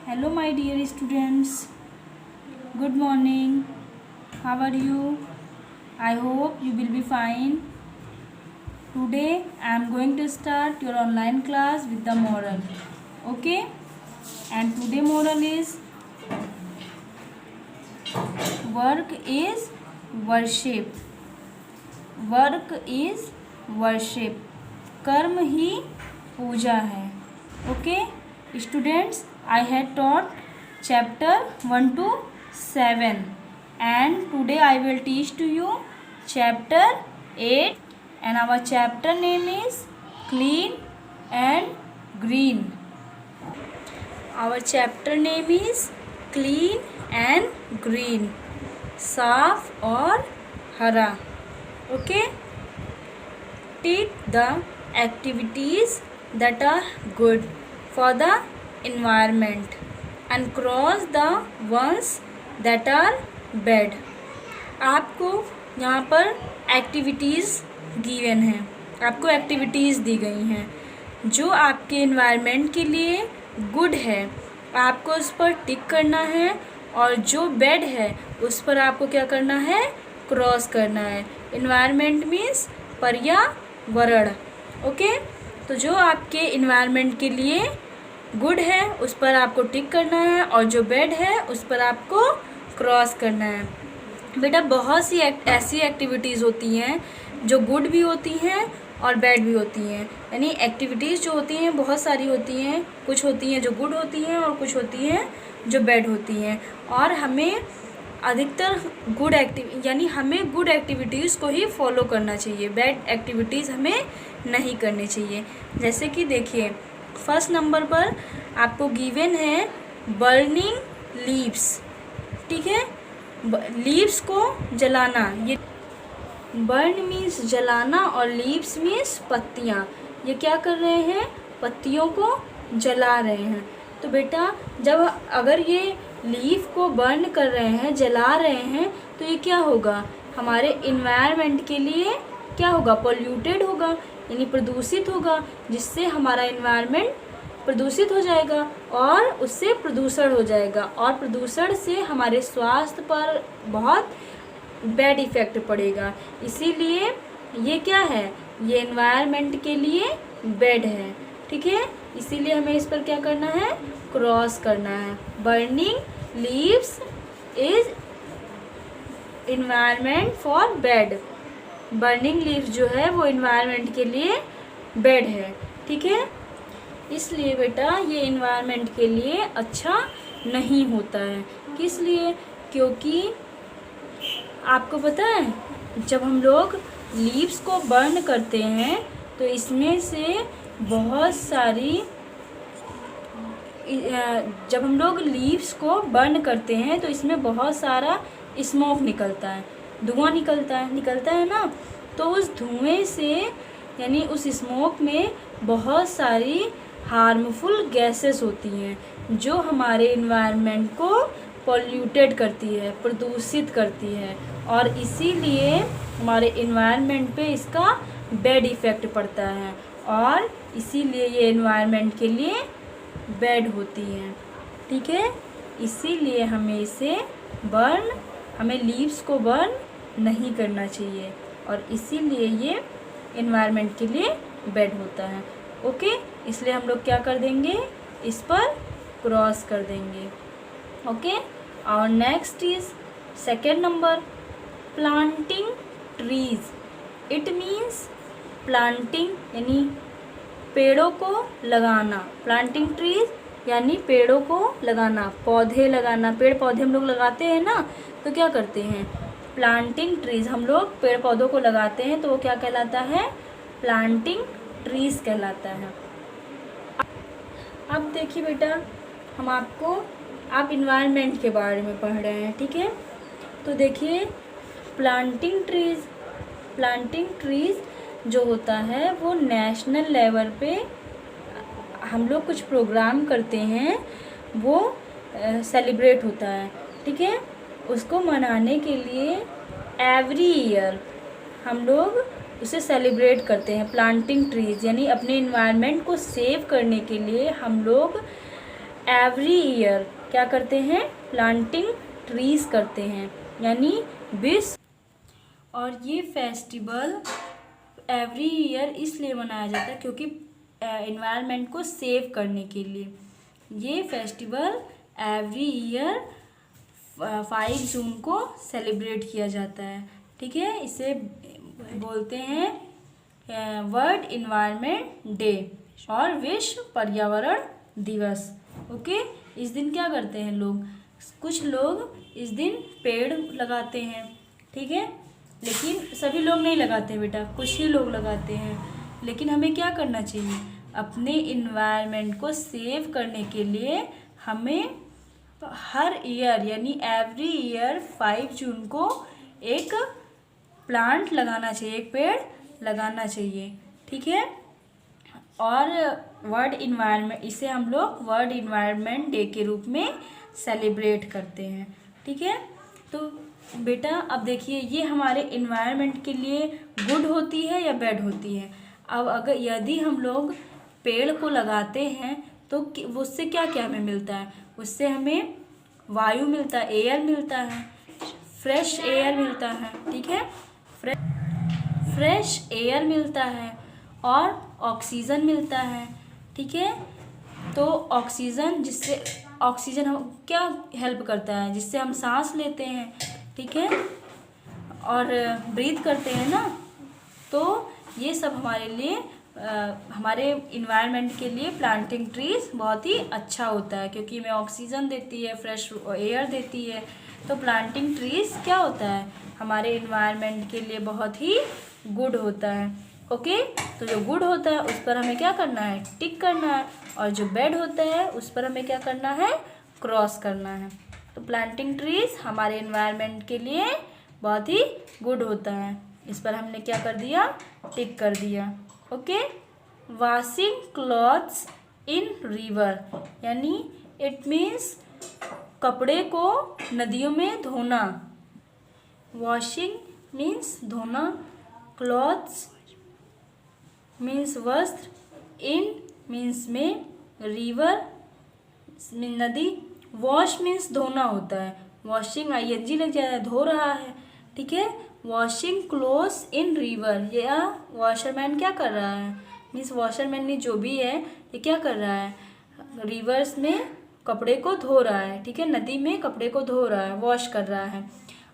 Hello, my dear students. Good morning. How are you? I hope you will be fine. Today I am going to start your online class with the moral. Okay? And today moral is work is worship. Work is worship. कर्म ही पूजा है. Okay? Students, I had taught chapter 1 to 7 and today I will teach to you chapter 8 and our chapter name is clean and green. Our chapter name is clean and green. साफ और हरा. Okay? Take the activities that are good for the environment and cross the ones that are bad. आपको यहाँ पर activities given हैं, आपको activities दी गई हैं जो आपके एनवायरनमेंट के लिए गुड है, आपको उस पर टिक करना है और जो बैड है उस पर आपको क्या करना है, क्रॉस करना है. एनवायरनमेंट मीन्स पर्यावरण. ओके, तो जो आपके एनवायरनमेंट के लिए गुड है उस पर आपको टिक करना है और जो बैड है उस पर आपको क्रॉस करना है. बेटा बहुत सी ऐसी एक्टिविटीज़ होती हैं जो गुड भी होती हैं और बैड भी होती हैं. यानी एक्टिविटीज़ जो होती हैं बहुत सारी होती हैं, कुछ होती हैं जो गुड होती हैं और कुछ होती हैं जो बैड होती हैं. और हमें अधिकतर हमें गुड एक्टिविटीज़ को ही फॉलो करना चाहिए, बैड एक्टिविटीज़ हमें नहीं करनी चाहिए. जैसे कि देखिए फर्स्ट नंबर पर आपको गिवन है बर्निंग लीव्स. ठीक है, लीव्स को जलाना. ये बर्न मीन्स जलाना और लीव्स मीन्स पत्तियाँ. ये क्या कर रहे हैं, पत्तियों को जला रहे हैं. तो बेटा जब अगर ये लीफ को बर्न कर रहे हैं, जला रहे हैं, तो ये क्या होगा, हमारे इन्वायरमेंट के लिए क्या होगा, पोल्यूटेड होगा यानी प्रदूषित होगा, जिससे हमारा इन्वायरमेंट प्रदूषित हो जाएगा और उससे प्रदूषण हो जाएगा और प्रदूषण से हमारे स्वास्थ्य पर बहुत बैड इफ़ेक्ट पड़ेगा. इसीलिए ये क्या है, ये इन्वायरमेंट के लिए बैड है. ठीक है, इसीलिए हमें इस पर क्या करना है, क्रॉस करना है. Burning leaves is environment for bad. Burning leaves जो है वो इन्वायरमेंट के लिए बैड है. ठीक है, इसलिए बेटा ये इन्वायरमेंट के लिए अच्छा नहीं होता है. किस लिए, क्योंकि आपको पता है जब हम लोग लीव्स को बर्न करते हैं तो इसमें से बहुत सारी जब हम लोग लीव्स को बर्न करते हैं तो इसमें बहुत सारा स्मोक निकलता है, धुआं निकलता है ना. तो उस धुएं से यानी उस स्मोक में बहुत सारी हार्मफुल गैसेस होती हैं जो हमारे इन्वायरमेंट को पोल्यूटेड करती है, प्रदूषित करती है और इसीलिए हमारे इन्वायरमेंट पे इसका बैड इफ़ेक्ट पड़ता है और इसीलिए ये इन्वायरमेंट के लिए बैड होती है. ठीक है, इसीलिए हमें लीव्स को बर्न नहीं करना चाहिए और इसीलिए ये इन्वायरमेंट के लिए बैड होता है. ओके, इसलिए हम लोग क्या कर देंगे, इस पर क्रॉस कर देंगे. ओके, और next is second number planting trees. It means planting यानी पेड़ों को लगाना. प्लांटिंग ट्रीज यानी पेड़ों को लगाना, पौधे लगाना. पेड़ पौधे हम लोग लगाते हैं ना, तो क्या करते हैं, प्लांटिंग ट्रीज. हम लोग पेड़ पौधों को लगाते हैं तो वो क्या कहलाता है, प्लांटिंग ट्रीज कहलाता है. अब देखिए बेटा आप इन्वायरमेंट के बारे में पढ़ रहे हैं. ठीक है, तो देखिए प्लांटिंग ट्रीज जो होता है वो नेशनल लेवल पे हम लोग कुछ प्रोग्राम करते हैं, वो सेलिब्रेट होता है. ठीक है, उसको मनाने के लिए एवरी ईयर हम लोग उसे सेलिब्रेट करते हैं. प्लांटिंग ट्रीज़ यानी अपने इन्वायरमेंट को सेव करने के लिए हम लोग एवरी ईयर क्या करते हैं, प्लांटिंग ट्रीज करते हैं, यानी विश्व। और ये फेस्टिवल एवरी ईयर इसलिए मनाया जाता है क्योंकि एनवायरनमेंट को सेव करने के लिए ये फेस्टिवल एवरी ईयर 5 जून को सेलिब्रेट किया जाता है। ठीक है, इसे बोलते हैं वर्ल्ड इन्वायरमेंट डे और विश्व पर्यावरण दिवस। ओके, इस दिन क्या करते हैं लोग, कुछ लोग इस दिन पेड़ लगाते हैं। ठीक है, लेकिन सभी लोग नहीं लगाते बेटा, कुछ ही लोग लगाते हैं। लेकिन हमें क्या करना चाहिए, अपने इन्वायरमेंट को सेव करने के लिए हमें हर ईयर यानी एवरी ईयर 5 जून को एक प्लांट लगाना चाहिए, एक पेड़ लगाना चाहिए। ठीक है, और वर्ल्ड इन्वायरमेंट, इसे हम लोग वर्ल्ड इन्वायरमेंट डे के रूप में सेलिब्रेट करते हैं। ठीक है, तो बेटा अब देखिए ये हमारे इन्वायरमेंट के लिए गुड होती है या बैड होती है। अब अगर यदि हम लोग पेड़ को लगाते हैं तो उससे क्या क्या हमें मिलता है, उससे हमें वायु मिलता है, एयर मिलता है, फ्रेश एयर मिलता है। ठीक है, फ्रेश एयर मिलता है और ऑक्सीजन मिलता है। ठीक है, तो ऑक्सीजन हम क्या हेल्प करता है, जिससे हम सांस लेते हैं। ठीक है, और ब्रीथ करते हैं ना, तो ये सब हमारे लिए हमारे इन्वायरमेंट के लिए प्लांटिंग ट्रीज बहुत ही अच्छा होता है, क्योंकि हमें ऑक्सीजन देती है, फ्रेश एयर देती है। तो प्लांटिंग ट्रीज क्या होता है, हमारे इन्वायरमेंट के लिए बहुत ही गुड होता है। ओके, तो जो गुड होता है उस पर हमें क्या करना है, टिक करना है, और जो बैड होता है उस पर हमें क्या करना है, क्रॉस करना है। तो प्लांटिंग ट्रीज हमारे इन्वायरमेंट के लिए बहुत ही गुड होता है, इस पर हमने क्या कर दिया, टिक कर दिया। ओके, वॉशिंग क्लॉथ्स इन रिवर, यानी इट मीन्स कपड़े को नदियों में धोना। वॉशिंग मीन्स धोना, क्लॉथ्स मीन्स वस्त्र, इन मीन्स में, रिवर नदी, वॉश मीन्स धोना होता है, वॉशिंग ING लग जाता है, धो रहा है। ठीक है, वॉशिंग क्लोथ्स इन रिवर, या वॉशरमैन क्या कर रहा है, मीन्स वॉशरमैन ने जो भी है ये क्या कर रहा है, रिवर्स में कपड़े को धो रहा है। ठीक है, नदी में कपड़े को धो रहा है, वॉश कर रहा है।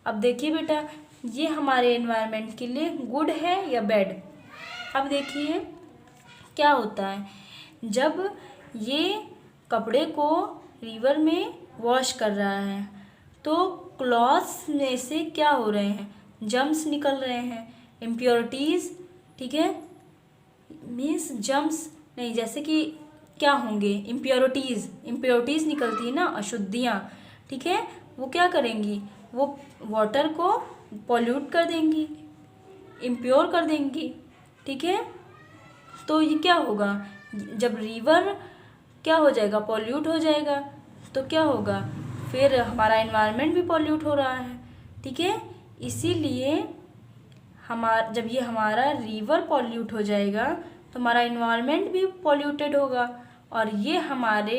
अब देखिए बेटा ये हमारे एनवायरनमेंट के लिए गुड है या बैड। अब देखिए क्या होता है, जब ये कपड़े को रिवर में वॉश कर रहा है तो क्लॉथ्स में से क्या हो रहे हैं, जम्स निकल रहे हैं, इम्प्योरिटीज़। ठीक है, मीन्स जम्स नहीं, जैसे कि क्या होंगे, इम्प्योरिटीज़ निकलती है ना, अशुद्धियाँ। ठीक है, वो क्या करेंगी, वो वाटर को पॉल्यूट कर देंगी, इम्प्योर कर देंगी। ठीक है, तो ये क्या होगा, जब रिवर क्या हो जाएगा, पॉल्यूट हो जाएगा, तो क्या होगा, फिर हमारा एनवायरनमेंट भी पॉल्यूट हो रहा है। ठीक है, इसीलिए जब ये हमारा रिवर पॉल्यूट हो जाएगा तो हमारा एनवायरनमेंट भी पॉल्यूटेड होगा, और ये हमारे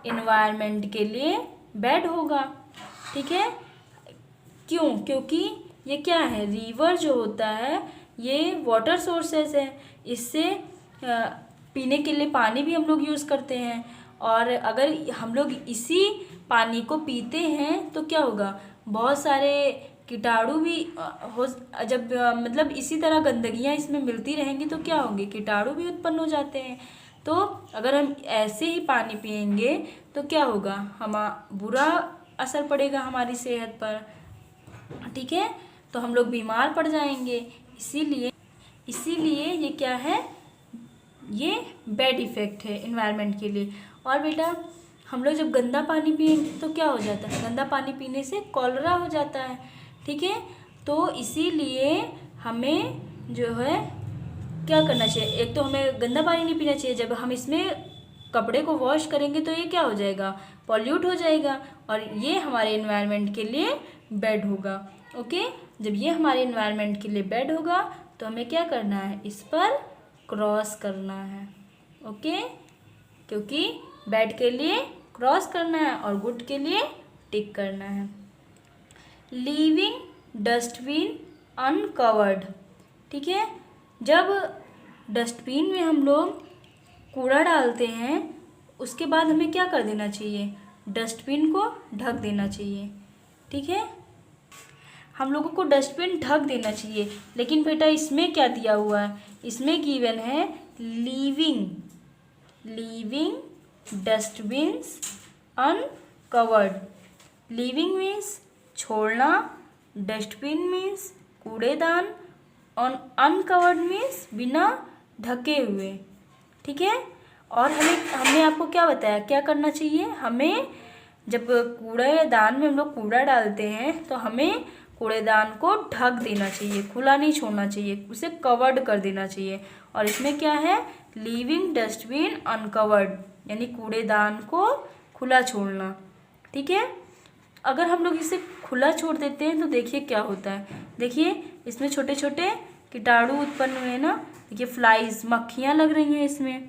एनवायरनमेंट के लिए बैड होगा। ठीक है, क्यों, क्योंकि ये क्या है, रिवर जो होता है ये वाटर सोर्सेस है, इससे पीने के लिए पानी भी हम लोग यूज़ करते हैं, और अगर हम लोग इसी पानी को पीते हैं तो क्या होगा, बहुत सारे कीटाणु भी जब मतलब इसी तरह गंदगियाँ इसमें मिलती रहेंगी तो क्या होंगे, कीटाणु भी उत्पन्न हो जाते हैं। तो अगर हम ऐसे ही पानी पिएंगे तो क्या होगा, बुरा असर पड़ेगा हमारी सेहत पर। ठीक है, तो हम लोग बीमार पड़ जाएंगे। इसीलिए ये क्या है, ये बैड इफ़ेक्ट है एनवायरनमेंट के लिए। और बेटा हम लोग जब गंदा पानी पिएंगे तो क्या हो जाता है, गंदा पानी पीने से कॉलरा हो जाता है। ठीक है, तो इसीलिए हमें जो है क्या करना चाहिए, एक तो हमें गंदा पानी नहीं पीना चाहिए, जब हम इसमें कपड़े को वॉश करेंगे तो ये क्या हो जाएगा, पॉल्यूट हो जाएगा, और ये हमारे एनवायरनमेंट के लिए बैड होगा। ओके, जब ये हमारे एनवायरनमेंट के लिए बैड होगा तो हमें क्या करना है, इस पर क्रॉस करना है। ओके, क्योंकि बैड के लिए क्रॉस करना है और गुड के लिए टिक करना है। लीविंग डस्टबिन अनकवर्ड, ठीक है। जब डस्टबिन में हम लोग कूड़ा डालते हैं उसके बाद हमें क्या कर देना चाहिए, डस्टबिन को ढक देना चाहिए, ठीक है। हम लोगों को डस्टबिन ढक देना चाहिए, लेकिन बेटा इसमें क्या दिया हुआ है, इसमें गिवन है leaving dustbins uncovered. Leaving means छोड़ना, डस्टबिन मीन्स कूड़ेदान और अनकवर्ड मीन्स बिना ढके हुए, ठीक है। और हमने आपको क्या बताया, क्या करना चाहिए, हमें जब कूड़ेदान में हम लोग कूड़ा डालते हैं तो हमें कूड़ेदान को ढक देना चाहिए, खुला नहीं छोड़ना चाहिए, उसे कवर्ड कर देना चाहिए। और इसमें क्या है, लीविंग डस्टबिन अनकवर्ड, यानी कूड़ेदान को खुला छोड़ना, ठीक है। अगर हम लोग इसे खुला छोड़ देते हैं तो देखिए क्या होता है, देखिए इसमें छोटे छोटे कीटाणु उत्पन्न हुए ना, देखिए फ्लाइज, मक्खियाँ लग रही हैं इसमें,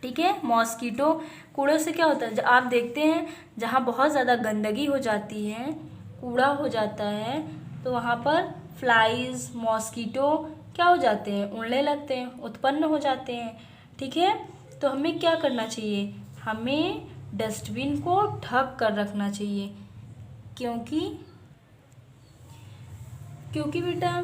ठीक है। मॉस्किटो, कूड़े से क्या होता है, आप देखते हैं जहाँ बहुत ज़्यादा गंदगी हो जाती है, कूड़ा हो जाता है, तो वहाँ पर फ्लाइज, मॉस्किटो क्या हो जाते हैं, उड़ने लगते हैं, उत्पन्न हो जाते हैं, ठीक है। तो हमें क्या करना चाहिए, हमें डस्टबिन को ढक कर रखना चाहिए, क्योंकि बेटा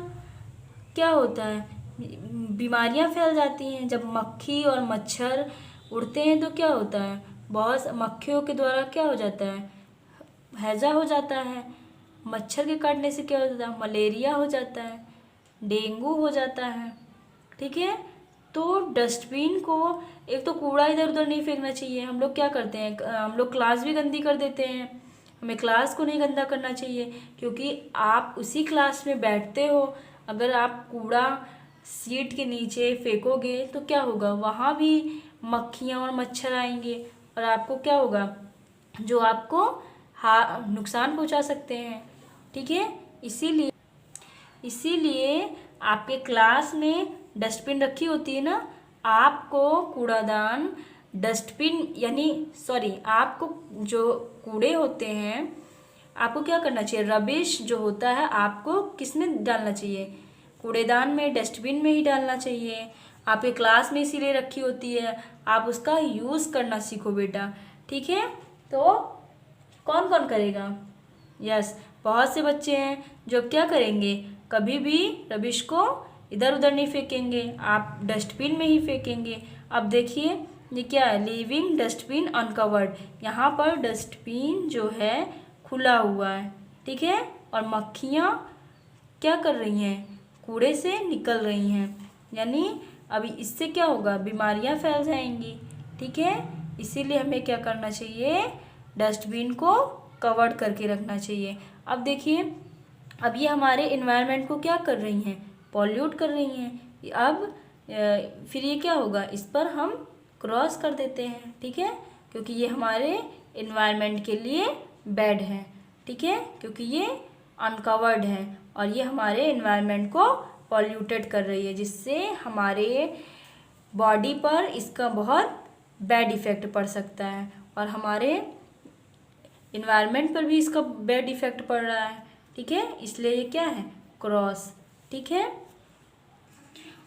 क्या होता है, बीमारियां फैल जाती हैं। जब मक्खी और मच्छर उड़ते हैं तो क्या होता है, बहुत मक्खियों के द्वारा क्या हो जाता है, हैजा हो जाता है। मच्छर के काटने से क्या होता है, मलेरिया हो जाता है, डेंगू हो जाता है, ठीक है। तो डस्टबिन को, एक तो कूड़ा इधर उधर नहीं फेंकना चाहिए। हम लोग क्या करते हैं, हम लोग क्लास भी गंदी कर देते हैं, हमें क्लास को नहीं गंदा करना चाहिए, क्योंकि आप उसी क्लास में बैठते हो। अगर आप कूड़ा सीट के नीचे फेंकोगे तो क्या होगा, वहाँ भी मक्खियाँ और मच्छर आएंगे और आपको क्या होगा, जो आपको नुकसान पहुँचा सकते हैं, ठीक है। इसीलिए आपके क्लास में डस्टबिन रखी होती है ना, आपको कूड़ादान डस्टबिन आपको जो कूड़े होते हैं आपको क्या करना चाहिए, रबिश जो होता है आपको किस में डालना चाहिए, कूड़ेदान में, डस्टबिन में ही डालना चाहिए। आपके क्लास में इसीलिए रखी होती है, आप उसका यूज़ करना सीखो बेटा, ठीक है। तो कौन कौन करेगा, यस, बहुत से बच्चे हैं जो क्या करेंगे, कभी भी रबिश को इधर उधर नहीं फेंकेंगे, आप डस्टबिन में ही फेंकेंगे। अब देखिए ये क्या है, लीविंग डस्टबिन अनकवर्ड, यहाँ पर डस्टबिन जो है खुला हुआ है, ठीक है। और मक्खियाँ क्या कर रही हैं, कूड़े से निकल रही हैं, यानी अभी इससे क्या होगा, बीमारियाँ फैल जाएंगी, ठीक है। इसीलिए हमें क्या करना चाहिए, डस्टबिन को कवर्ड करके रखना चाहिए। अब देखिए, अब ये हमारे इन्वायरमेंट को क्या कर रही हैं, पॉल्यूट कर रही हैं। अब फिर ये क्या होगा, इस पर हम क्रॉस कर देते हैं, ठीक है, क्योंकि ये हमारे इन्वायरमेंट के लिए बैड है, ठीक है, क्योंकि ये अनकवर्ड है और ये हमारे इन्वायरमेंट को पॉल्यूटेड कर रही है, जिससे हमारे बॉडी पर इसका बहुत बैड इफ़ेक्ट पड़ सकता है और हमारे इन्वायरमेंट पर भी इसका बैड इफ़ेक्ट पड़ रहा है, ठीक है। इसलिए ये क्या है, क्रॉस, ठीक है।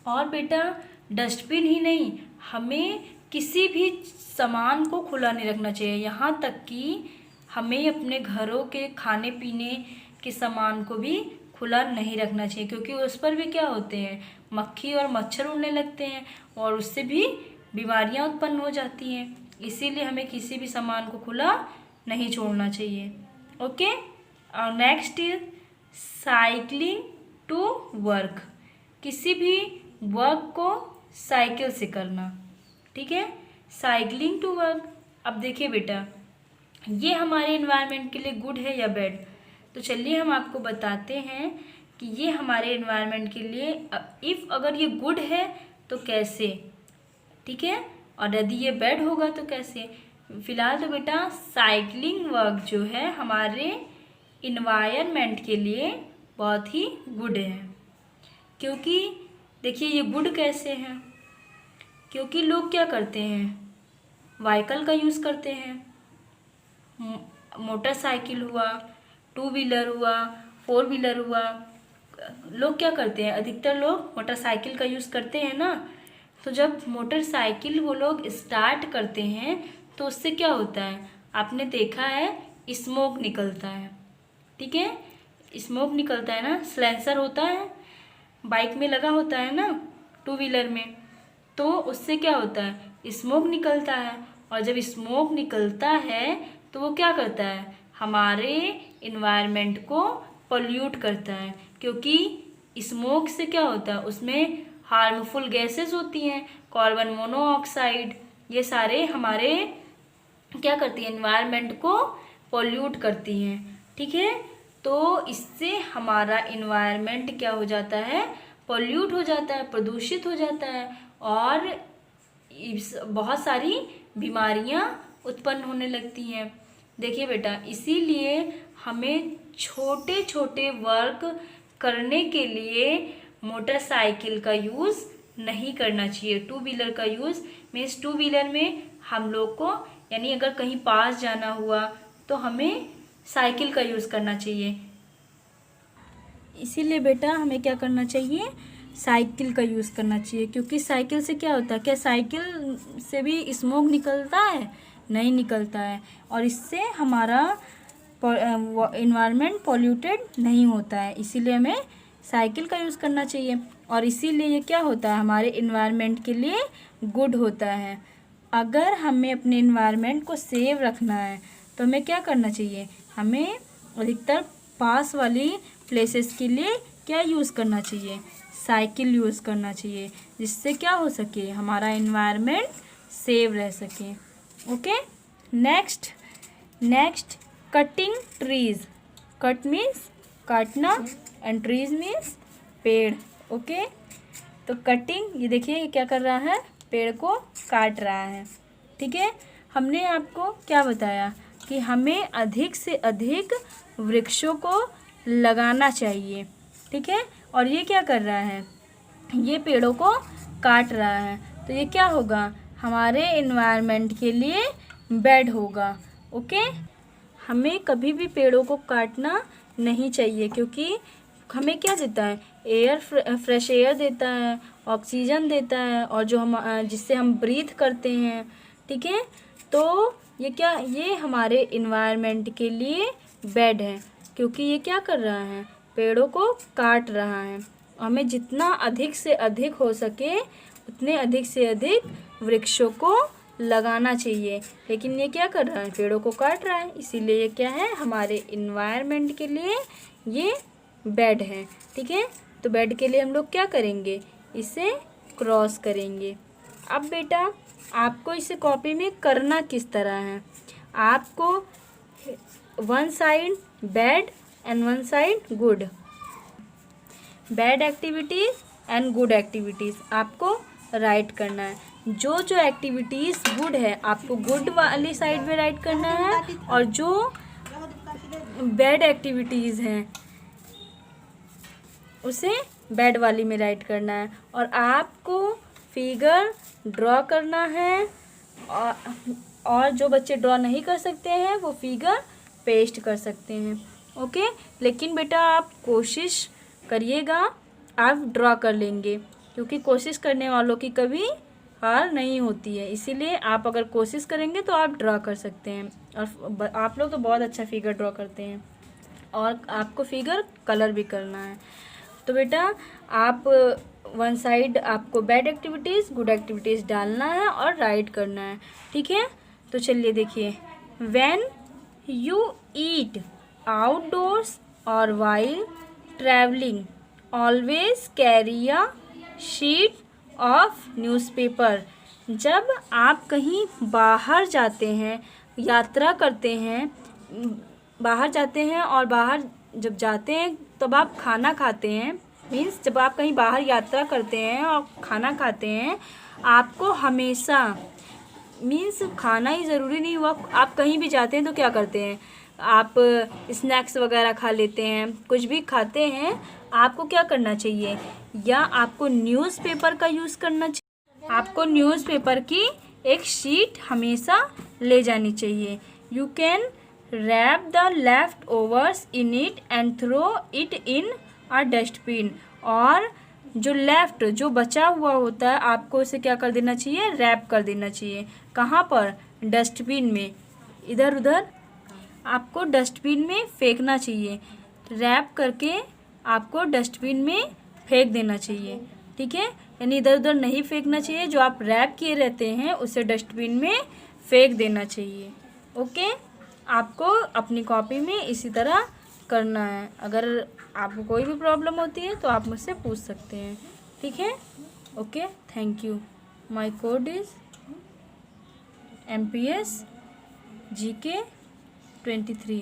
और बेटा डस्टबिन ही नहीं, हमें किसी भी सामान को खुला नहीं रखना चाहिए, यहाँ तक कि हमें अपने घरों के खाने पीने के सामान को भी खुला नहीं रखना चाहिए, क्योंकि उस पर भी क्या होते हैं, मक्खी और मच्छर उड़ने लगते हैं और उससे भी बीमारियां उत्पन्न हो जाती हैं। इसीलिए हमें किसी भी सामान को खुला नहीं छोड़ना चाहिए, ओके। और next is cycling to work, किसी भी वर्क को साइकिल से करना, ठीक है, साइकिलिंग टू वर्क। अब देखिए बेटा, ये हमारे इन्वायरमेंट के लिए गुड है या बैड, तो चलिए हम आपको बताते हैं कि ये हमारे इन्वायरमेंट के लिए अगर ये गुड है तो कैसे, ठीक है, और यदि ये बैड होगा तो कैसे। फिलहाल तो बेटा साइकिलिंग वर्क जो है हमारे इन्वायरमेंट के लिए बहुत ही गुड है, क्योंकि देखिए ये गुड कैसे है, क्योंकि लोग क्या करते हैं, व्हीकल का यूज़ करते हैं, मोटरसाइकिल हुआ, टू व्हीलर हुआ, फोर व्हीलर हुआ, लोग क्या करते हैं, अधिकतर लोग मोटरसाइकिल का यूज़ करते हैं ना। तो जब मोटरसाइकिल वो लोग स्टार्ट करते हैं तो उससे क्या होता है, आपने देखा है स्मोक निकलता है, ठीक है, स्मोक निकलता है ना, सिलेंसर होता है, बाइक में लगा होता है ना, टू व्हीलर में, तो उससे क्या होता है, स्मोक निकलता है। और जब स्मोक निकलता है तो वो क्या करता है, हमारे इन्वायरमेंट को पोल्यूट करता है, क्योंकि स्मोक से क्या होता है, उसमें हार्मफुल गैसेस होती हैं, कार्बन मोनोऑक्साइड, ये सारे हमारे क्या करती हैं, इन्वायरमेंट को पोल्यूट करती हैं, ठीक है। तो इससे हमारा इन्वायरमेंट क्या हो जाता है, पोल्यूट हो जाता है, प्रदूषित हो जाता है, और बहुत सारी बीमारियां उत्पन्न होने लगती हैं। देखिए बेटा, इसीलिए हमें छोटे छोटे वर्क करने के लिए मोटरसाइकिल का यूज़ नहीं करना चाहिए। टू व्हीलर का यूज़ मीन्स टू व्हीलर में हम लोग को, यानी अगर कहीं पास जाना हुआ तो हमें साइकिल का यूज़ करना चाहिए। इसीलिए बेटा हमें क्या करना चाहिए, साइकिल का यूज़ करना चाहिए, क्योंकि साइकिल से क्या होता है, क्या साइकिल से भी स्मोक निकलता है, नहीं निकलता है, और इससे हमारा इन्वायरमेंट पॉल्यूटेड नहीं होता है। इसीलिए हमें साइकिल का यूज़ करना चाहिए, और इसीलिए ये क्या होता है, हमारे इन्वायरमेंट के लिए गुड होता है। अगर हमें अपने इन्वायरमेंट को सेव रखना है तो हमें क्या करना चाहिए, हमें अधिकतर पास वाली प्लेसेस के लिए क्या यूज़ करना चाहिए, साइकिल यूज़ करना चाहिए, जिससे क्या हो सके, हमारा इन्वायरमेंट सेव रह सके। Okay, next cutting trees. Cut means काटना एंड ट्रीज मीन्स पेड़। ओके, तो कटिंग, ये देखिए ये क्या कर रहा है, पेड़ को काट रहा है, ठीक है। हमने आपको क्या बताया कि हमें अधिक से अधिक वृक्षों को लगाना चाहिए, ठीक है। और ये क्या कर रहा है, ये पेड़ों को काट रहा है, तो ये क्या होगा, हमारे इन्वायरमेंट के लिए बैड होगा। ओके, हमें कभी भी पेड़ों को काटना नहीं चाहिए, क्योंकि हमें क्या देता है, एयर, फ्रेश एयर देता है, ऑक्सीजन देता है, और जो हम जिससे हम ब्रीथ करते हैं, ठीक है। तो ये क्या, ये हमारे इन्वायरमेंट के लिए बैड है, क्योंकि ये क्या कर रहा है, पेड़ों को काट रहा है। हमें जितना अधिक से अधिक हो सके उतने अधिक से अधिक वृक्षों को लगाना चाहिए, लेकिन ये क्या कर रहा है, पेड़ों को काट रहा है। इसीलिए ये क्या है, हमारे इन्वायरमेंट के लिए ये बैड है, ठीक है। तो बैड के लिए हम लोग क्या करेंगे, इसे क्रॉस करेंगे। अब बेटा आपको इसे कॉपी में करना किस तरह है, आपको one side bad and one side good, bad activities and good activities आपको राइट करना है। जो जो एक्टिविटीज़ गुड है आपको गुड वाली साइड में राइट करना है, और जो बैड एक्टिविटीज़ हैं उसे बैड वाली में राइट करना है। और आपको फिगर ड्रॉ करना है, और जो बच्चे ड्रॉ नहीं कर सकते हैं वो फिगर पेस्ट कर सकते हैं। ओके, लेकिन बेटा आप कोशिश करिएगा, आप ड्रॉ कर लेंगे, क्योंकि कोशिश करने वालों की कभी हार नहीं होती है। इसीलिए आप अगर कोशिश करेंगे तो आप ड्रॉ कर सकते हैं, और आप लोग तो बहुत अच्छा फिगर ड्रॉ करते हैं, और आपको फिगर कलर भी करना है। तो बेटा आप वन साइड आपको बैड एक्टिविटीज़ गुड एक्टिविटीज़ डालना है और राइट करना है, ठीक है। तो चलिए देखिए, व्हेन यू ईट आउटडोर्स और while travelling always carry a sheet of newspaper. जब आप कहीं बाहर जाते हैं, यात्रा करते हैं, बाहर जाते हैं, और बाहर जब जाते हैं तब आप खाना खाते हैं, मीन्स जब आप कहीं बाहर यात्रा करते हैं और खाना खाते हैं, आपको हमेशा, मीन्स खाना ही ज़रूरी नहीं हुआ, आप कहीं भी जाते हैं तो क्या करते हैं, आप स्नैक्स वगैरह खा लेते हैं, कुछ भी खाते हैं, आपको क्या करना चाहिए, या आपको न्यूज़पेपर का यूज़ करना चाहिए, आपको न्यूज़पेपर की एक शीट हमेशा ले जानी चाहिए। You can wrap the leftovers in it and throw it in a dustbin. और जो लेफ्ट जो बचा हुआ होता है आपको उसे क्या कर देना चाहिए, रैप कर देना चाहिए। कहाँ पर, डस्टबिन में, इधर उधर आपको डस्टबिन में फेंकना चाहिए। रैप करके आपको डस्टबिन में फेंक देना चाहिए, ठीक है। यानी इधर उधर नहीं फेंकना चाहिए, जो आप रैप किए रहते हैं उसे डस्टबिन में फेंक देना चाहिए। ओके, आपको अपनी कॉपी में इसी तरह करना है। अगर आपको कोई भी प्रॉब्लम होती है तो आप मुझसे पूछ सकते हैं, ठीक है। Okay, thank you. My code is MPS GK 23।